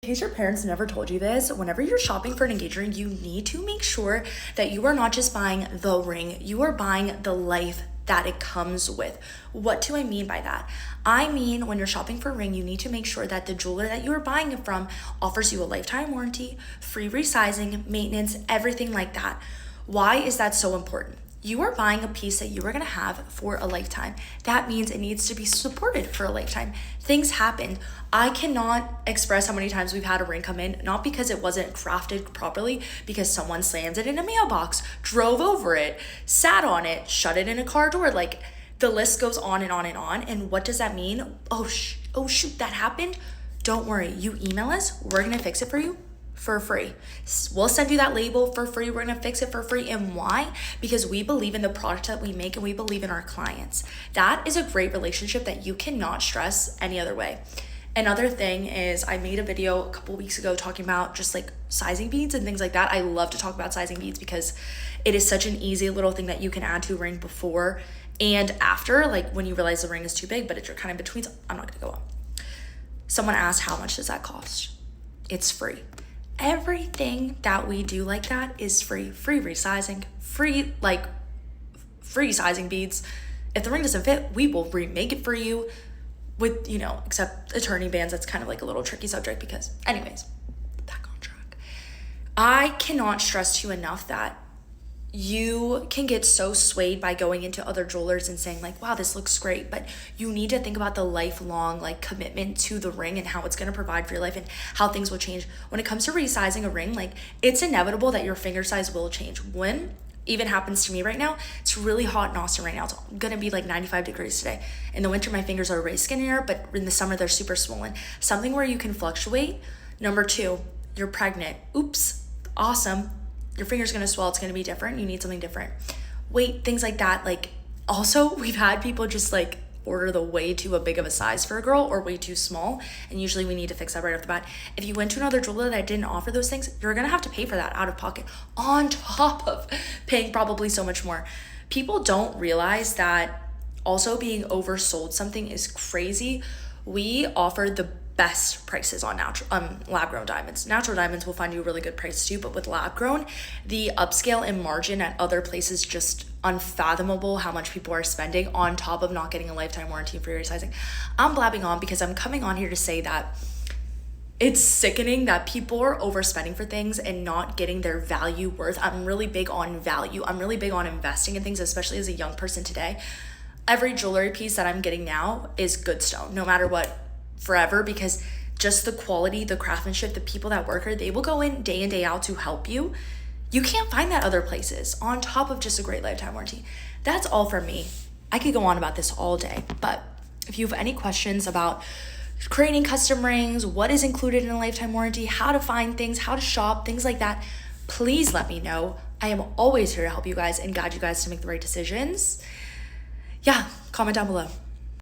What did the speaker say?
case your parents never told you this, whenever you're shopping for an engagement ring, you need to make sure that you are not just buying the ring, you are buying the life that it comes with. What do I mean by that? I mean, when you're shopping for a ring, you need to make sure that the jeweler that you are buying it from offers you a lifetime warranty, free resizing, maintenance, everything like that. Why is that so important? You are buying a piece that you are gonna have for a lifetime. That means it needs to be supported for a lifetime. Things happen. I cannot express how many times we've had a ring come in, not because it wasn't crafted properly, because someone slammed it in a mailbox, drove over it, sat on it, shut it in a car door. Like, the list goes on and on and on. And what does that mean? Oh shoot, that happened? Don't worry, you email us, we're gonna fix it for you for free. We'll send you that label for free. We're gonna fix it for free. And why? Because we believe in the product that we make and we believe in our clients. That is a great relationship that you cannot stress any other way. Another thing is, I made a video a couple weeks ago talking about just like sizing beads and things like that. I love to talk about sizing beads because it is such an easy little thing that you can add to a ring before and after, like when you realize the ring is too big, but it's kind of between. I'm not gonna go on. Someone asked, how much does that cost? It's free. Everything that we do like that is free. Free resizing, free sizing beads. If the ring doesn't fit, we will remake it for you with, except attorney bands. That's kind of like a little tricky subject because anyways, back on track. I cannot stress to you enough that you can get so swayed by going into other jewelers and saying like, wow, this looks great, but you need to think about the lifelong like commitment to the ring and how it's going to provide for your life and how things will change. When it comes to resizing a ring, like it's inevitable that your finger size will change. When even happens to me right now, it's really hot in Austin right now. It's going to be like 95 degrees today. In the winter, my fingers are way skinnier, but in the summer, they're super swollen. Something where you can fluctuate. Number 2, you're pregnant. Oops, awesome. Your finger's gonna swell, it's gonna be different. You need something different. Weight, things like that. Like, also, we've had people just like order the way too big of a size for a girl or way too small. And usually we need to fix that right off the bat. If you went to another jeweler that didn't offer those things, you're gonna have to pay for that out of pocket on top of paying probably so much more. People don't realize that also being oversold something is crazy. We offer the best prices on lab grown diamonds. Natural diamonds will find you a really good price too, but with lab grown, the upscale and margin at other places just unfathomable how much people are spending on top of not getting a lifetime warranty for your resizing. I'm blabbing on because I'm coming on here to say that it's sickening that people are overspending for things and not getting their value worth. I'm really big on value. I'm really big on investing in things, especially as a young person today. Every jewelry piece that I'm getting now is good stone, no matter what, forever, because just the quality, the craftsmanship, the people that work here, they will go in day out to help you. You can't find that other places on top of just a great lifetime warranty. That's all from me. I could go on about this all day, but if you have any questions about creating custom rings, what is included in a lifetime warranty, how to find things, how to shop, things like that, please let me know. I am always here to help you guys and guide you guys to make the right decisions. Yeah, comment down below.